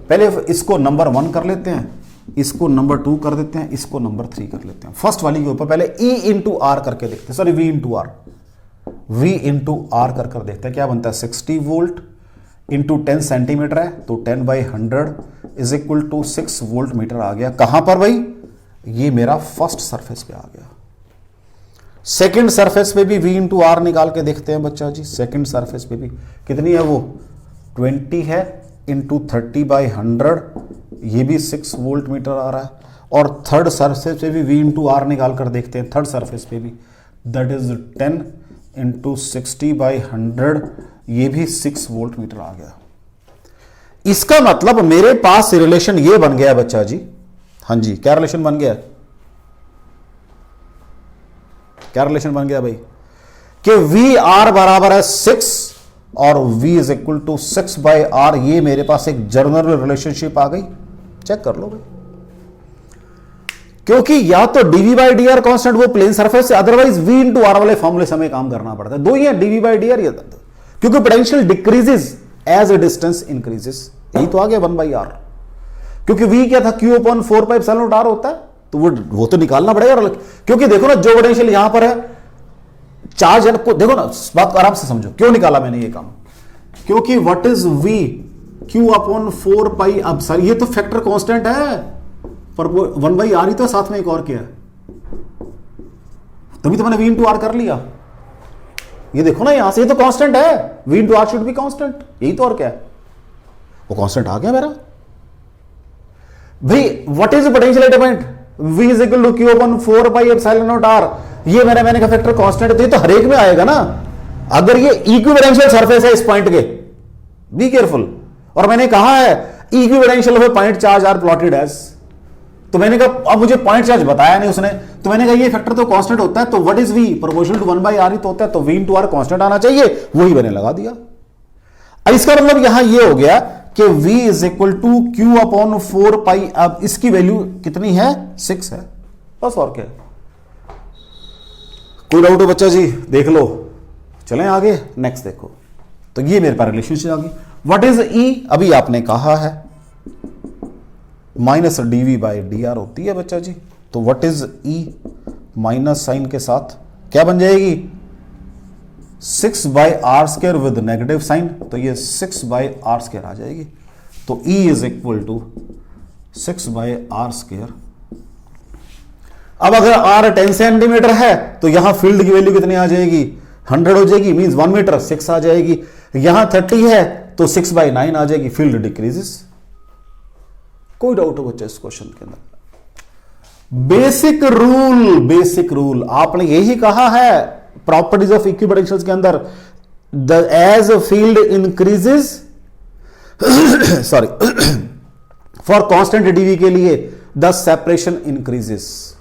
Speaker 1: पहले इसको नंबर 1 कर लेते हैं, इसको नंबर 2 कर देते हैं, इसको नंबर 3 कर लेते हैं। फर्स्ट वाली के ऊपर पहले E इंटू आर करके देखते हैं, sorry V into r, V into r कर देखते हैं क्या बनता है। 60 वोल्ट इंटू 10 सेंटीमीटर है, तो 10/100 is equal to 6 volt metre आ गया। कहां पर भाई, ये मेरा फर्स्ट सरफेस पे आ गया। सेकंड सरफेस पे भी V इंटू आर निकाल के देखते हैं बच्चा जी। सेकंड सरफेस पे भी कितनी है वो, 20 है इंटू 30/100, ये भी 6 वोल्ट मीटर आ रहा है। और थर्ड सरफेस पे भी V इंटू आर निकाल कर देखते हैं, थर्ड सरफेस पे भी, दैट इज 10 इंटू 60/100, ये भी 6 वोल्ट मीटर आ गया। इसका मतलब मेरे पास रिलेशन ये बन गया बच्चा जी। हाँ जी, क्या रिलेशन बन गया, क्या रिलेशन बन गया भाई, कि वी आर बराबर है 6 और V is equal to 6/r। ये मेरे पास एक जनरल रिलेशनशिप आ गई, चेक कर लो भाई। क्योंकि या तो dv by D R constant वो प्लेन सरफेस से, अदरवाइज V इंटू आर वाले फॉर्मूले से हमें काम करना पड़ता है। दो ही है, dv बाई डी आर, क्योंकि potential decreases as a distance increases, यही तो आ गया 1/r। क्योंकि V क्या था, Q/4πε0r होता है, तो वो तो निकालना पड़ेगा। क्योंकि देखो ना, जो पोटेंशियल यहां पर है, चार्ज है, देखो ना, बात आराम से समझो क्यों निकाला मैंने ये काम। क्योंकि व्हाट इज V, Q/4π। अब सर ये तो फैक्टर कांस्टेंट है, पर 1/r ही तो साथ में एक और क्या है, तभी तो मैंने V इंटू आर कर लिया। ये देखो ना यहां से, ये तो कांस्टेंट है, V into r should be constant, यही तो और क्या है, वो कांस्टेंट आ गया मेरा भाई। What is potential at a point, V is equal to Q/4πε0r। ये मैंने कहा फैक्टर कांस्टेंट है, तो ये तो हर एक में आएगा ना। अगर ये इक्विवेलेंशियल सरफेस है इस पॉइंट के, बी केयरफुल। और मैंने कहा है इक्विवेलेंशियल of point charge are plotted as, तो मैंने कहा अब मुझे पॉइंट चार्ज बताया नहीं उसने, तो मैंने कहा ये फैक्टर तो कांस्टेंट होता है, तो what is V, proportional to 1/r ही तो होता है, तो V इंटू आर कांस्टेंट आना चाहिए, वही मैंने लगा दिया। अब इसका मतलब यहां ये हो गया कि V is equal to Q/4π। अब इसकी वैल्यू कितनी है, 6 है, बस और क्या। कोई डाउट हो बच्चा जी, देख लो, चलें आगे, नेक्स्ट देखो। तो ये मेरे पास रिलेशनशिप आ गई। व्हाट इज E, अभी आपने कहा है minus dv by D r होती है बच्चा जी। तो what is E, minus sign के साथ क्या बन जाएगी, 6/r² विद नेगेटिव साइन, तो ये 6/r² आ जाएगी। तो E is equal to 6/r²। अब अगर r 10 सेंटीमीटर है तो यहां फील्ड की वैल्यू कितनी आ जाएगी, 100 हो जाएगी, मींस 1 मीटर, 6 आ जाएगी। यहां 30 है तो 6/9 आ जाएगी, फील्ड डिक्रीजेस। कोई डाउट हो बच्चा इस क्वेश्चन के अंदर, बेसिक रूल आपने यही कहा है प्रॉपर्टीज ऑफ इक्विपोटेंशियल्स के अंदर, as field increases, sorry, for constant d V के लिए द सेपरेशन इंक्रीजेस।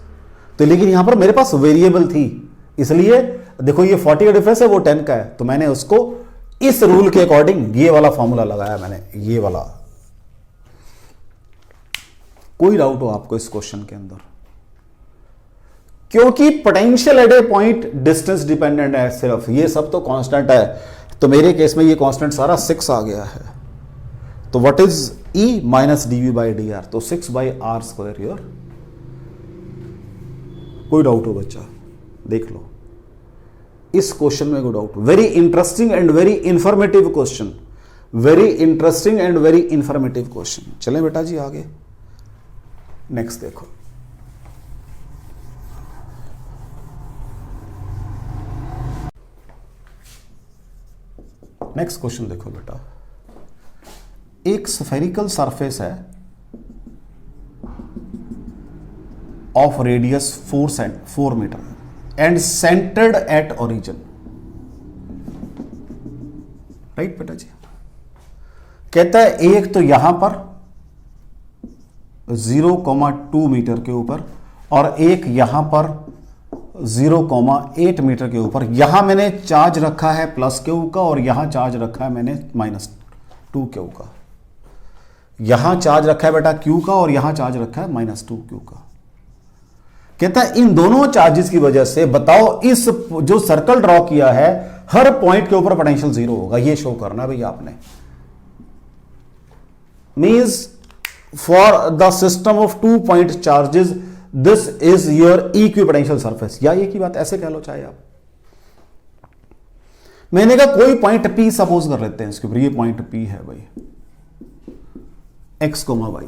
Speaker 1: तो लेकिन यहां पर मेरे पास वेरिएबल थी, इसलिए देखो ये 40 का डिफरेंस है, वो 10 का है, तो मैंने उसको इस रूल के अकॉर्डिंग ये वाला फॉर्मूला लगाया मैंने, ये वाला। कोई डाउट हो आपको इस क्वेश्चन के अंदर, क्योंकि potential at A point distance dependent है सिर्फ, ये सब तो कांस्टेंट है, तो मेरे केस में ये कांस्टेंट सारा 6 आ गया है। तो what is E minus dv by D R, तो 6/r²। योर कोई डाउट हो बच्चा, देख लो इस क्वेश्चन में कोई doubt. Very interesting and very informative question, very interesting and very informative question. चलें बेटा जी आगे, नेक्स्ट देखो। नेक्स्ट क्वेश्चन देखो बेटा, एक स्फेरिकल सरफेस है of radius 4 metre and centred at origin, right बेटा जी। कहता है एक तो यहां पर 0,2 मीटर के ऊपर और एक यहां पर 0,8 मीटर के ऊपर, यहां मैंने चार्ज रखा है +Q का और यहां चार्ज रखा है मैंने -2Q का। यहां चार्ज रखा है बेटा Q का और यहां चार्ज रखा है -2Q का। कहता है इन दोनों चार्जेस की वजह से बताओ इस जो सर्कल ड्रॉ किया है हर पॉइंट के ऊपर पोटेंशियल 0 होगा, ये शो करना है भैया आपने। Means for the system of 2 point charges this is your equipotential surface, या ये की बात ऐसे कह लो चाहे आप। मैंने कहा कोई पॉइंट P सपोज कर लेते हैं इसके ऊपर, ये पॉइंट P है भाई, x, y।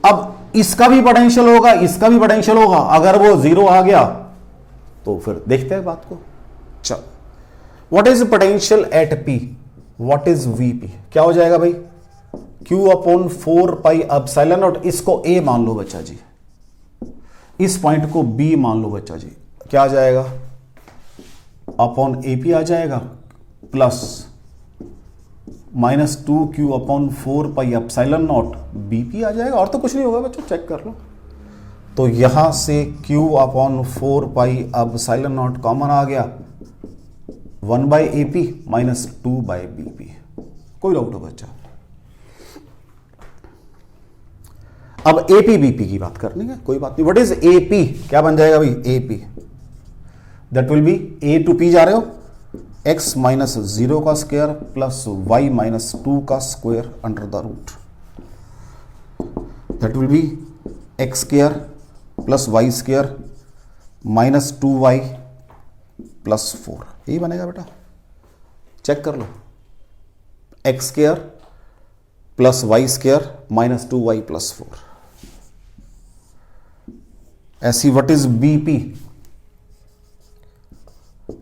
Speaker 1: अब इसका भी पोटेंशियल होगा, इसका भी पोटेंशियल होगा। अगर वो 0 आ गया तो फिर देखते हैं बात को। चल, what is potential eight P, what is VP, क्या हो जाएगा भाई, Q/4πε0। इसको A मान लो बच्चा जी, इस पॉइंट को B मान लो बच्चा जी, क्या आ जाएगा अपॉन AP आ जाएगा प्लस -2Q/4πε0 BP आ जाएगा, और तो कुछ नहीं होगा बच्चों, चेक कर लो। तो यहां से Q/4πε0 कॉमन आ गया, 1/AP -2/BP। कोई डाउट हो बच्चा। अब AP BP की बात करनी है, कोई बात नहीं। व्हाट इज AP, क्या बन जाएगा भाई AP, that will B A to P जा रहे हो, x -0 का स्क्वायर प्लस y -2 का square under the root, that will be x square plus y square -2y plus 4, यही बनेगा बेटा। चेक कर लो, x square plus y square -2y plus 4। ऐसी व्हाट इज BP,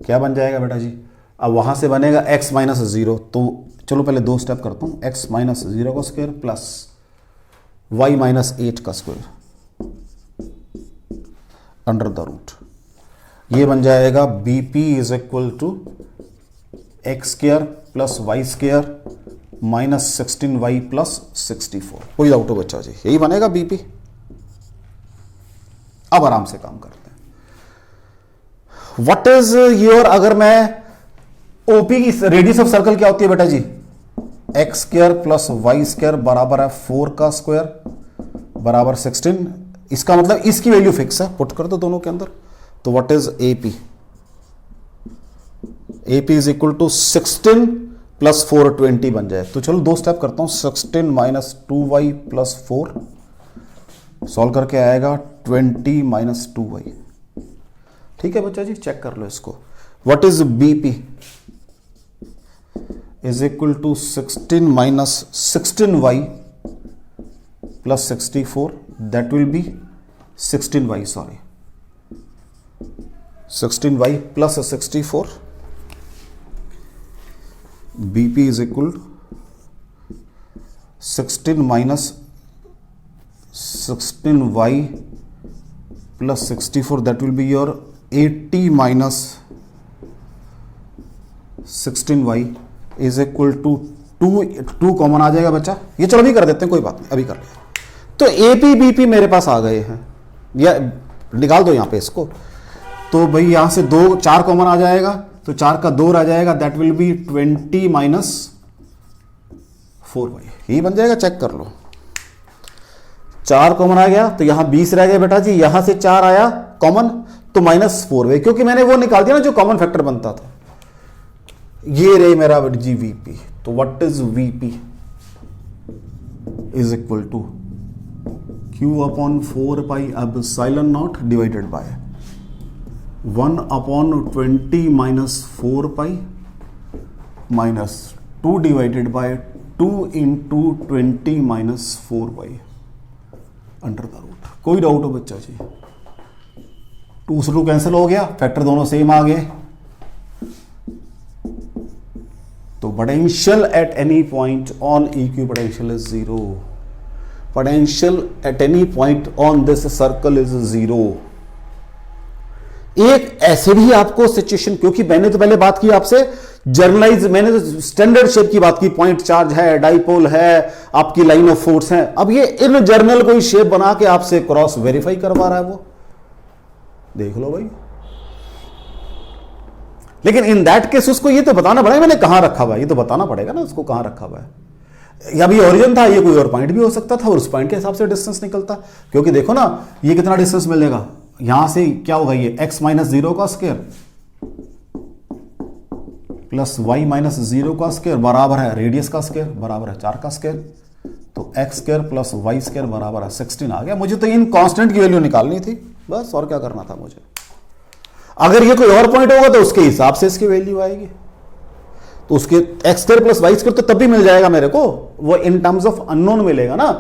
Speaker 1: क्या बन जाएगा बेटा जी। अब वहां से बनेगा x -0, तो चलो पहले 2 स्टेप करता हूं, x -0 का स्क्वायर प्लस y -8 का स्क्वायर अंडर द रूट, ये बन जाएगा BP is equal to x square plus y square -16y plus 64। कोई डाउट हो बच्चा जी, यही बनेगा BP। अब आराम से काम करते हैं। व्हाट इज योर, अगर मैं OP की रेडियस ऑफ सर्कल क्या होती है बेटा जी, x square plus y square बराबर है 4 का स्क्वायर बराबर 16। इसका मतलब इसकी वैल्यू फिक्स है, पुट कर दो दोनों के अंदर। तो what is AP, AP is equal to 16 plus 4 20 बन जाए। तो चलो 2 स्टेप करता हूं, 16 -2y प्लस 4 सॉल्व करके आएगा 20 -2y। ठीक है बच्चा जी, चेक कर लो इसको। What is BP is equal to 16 -16y plus 64, that will be 16y, sorry 16y plus 64। BP is equal 16 minus 16y plus 64, that will be your 80 minus 16y is equal to 2 common आ जाएगा बच्चा। ये चलो अभी कर देते हैं, कोई बात नहीं, अभी कर लिया। तो AP BP मेरे पास आ गए हैं, या निकाल दो यहां पे इसको। तो भाई यहां से 4 कॉमन आ जाएगा, तो 4 का 2 आ जाएगा, that will B 20 minus 4y, यही बन जाएगा। चेक कर लो, 4 कॉमन आ गया तो यहां 20 रह गया बेटा जी, यहां से 4 आया कॉमन तो -4y, क्योंकि मैंने वो निकाल दिया ना जो कॉमन फैक्टर बनता था। ये रहे मेरा जी VP। तो what is VP is equal to Q/4πε0 divided by 1/20 minus 4π minus 2 divided by 2 into 20 minus 4π under the root. कोई डाउट हो बच्चा जी? 2 से 2 कैंसिल हो गया, फैक्टर दोनों सेम आ गए, तो potential at any point on equipotential is zero, potential at any point on this circle is zero. एक ऐसे भी आपको सिचुएशन, क्योंकि मैंने तो पहले बात की आपसे जर्नलाइज, मैंने तो स्टैंडर्ड शेप की बात की, पॉइंट चार्ज है, डाइपोल है, आपकी लाइन ऑफ फोर्स है। अब ये इन जर्नल कोई शेप बना के आपसे क्रॉस वेरीफाई करवा रहा है, वो देख लो भाई। लेकिन इन दैट केस उसको ये तो बताना पड़ेगा मैंने कहां रखा हुआ है, ये तो बताना पड़ेगा ना उसको कहां रखा हुआ है। या भी ओरिजिन था, ये कोई और पॉइंट भी हो सकता था और उस पॉइंट के हिसाब से डिस्टेंस निकलता। क्योंकि देखो ना ये कितना डिस्टेंस मिलेगा, यहां से क्या होगा, ये x माइनस 0 का स्क्वायर प्लस y माइनस 0 का स्क्वायर बराबर है रेडियस का स्क्वायर बराबर है 4 का स्क्वायर। तो x square plus y square बराबर है 16 आ गया। मुझे तो इन कांस्टेंट की वैल्यू निकालनी थी बस, और क्या करना था मुझे। अगर ये कोई और पॉइंट होगा तो उसके हिसाब से इसकी वैल्यू आएगी। तो उसके x square plus y square तो तब भी मिल जाएगा मेरे को, वो इन टर्म्स ऑफ अननोन मिलेगा ना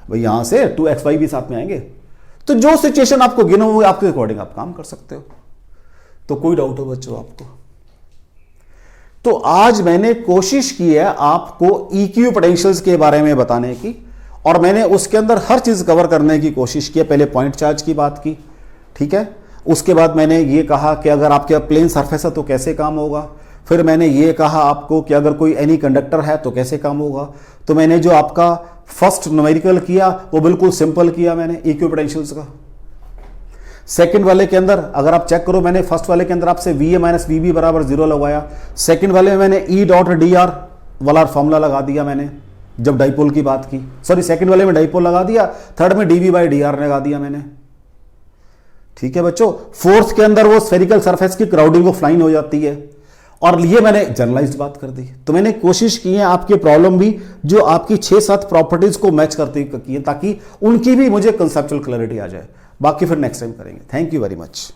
Speaker 1: भाई, यहां से 2xy भी साथ में आएंगे। तो जो सिचुएशन आपको गिनो हुए आपके अकॉर्डिंग आप काम कर सकते हो। तो कोई डाउट हो बच्चों आपको? तो आज मैंने कोशिश की है आपको इक्यू पोटेंशियल्स के बारे में बताने की, और मैंने उसके अंदर हर चीज कवर करने की कोशिश की है। पहले पॉइंट चार्ज की बात की, ठीक है, उसके बाद मैंने ये कहा कि अगर आपके प्लेन सरफेस है तो कैसे काम होगा। फिर मैंने ये कहा आपको कि अगर कोई एनी कंडक्टर है तो कैसे काम होगा। तो मैंने जो आपका फर्स्ट न्यूमेरिकल किया वो बिल्कुल सिंपल किया मैंने इक्यू पोटेंशियल्स का। सेकंड वाले के अंदर अगर आप चेक करो, मैंने फर्स्ट वाले के अंदर आपसे VA माइनस VB बराबर 0 लगवाया। सेकंड वाले में मैंने E डॉट DR वाला फॉर्मूला लगा दिया मैंने जब डाइपोल की बात की। सॉरी, सेकंड वाले में डाइपोल लगा दिया, थर्ड में dV बाई DR लगा दिया मैंने। ठीक है बच्चों। फोर्थ के अंदर वो स्फेरिकल सरफेस की क्राउडिंग ऑफ लाइन हो जाती है, और ये मैंने जनरलाइज्ड बात कर दी। तो मैंने कोशिश की है आपके प्रॉब्लम भी जो आपकी 6-7 प्रॉपर्टीज को मैच करती की है, ताकि उनकी भी मुझे कंसेप्चुअल क्लैरिटी आ जाए। बाकी फिर नेक्स्ट टाइम करेंगे। Thank you very much.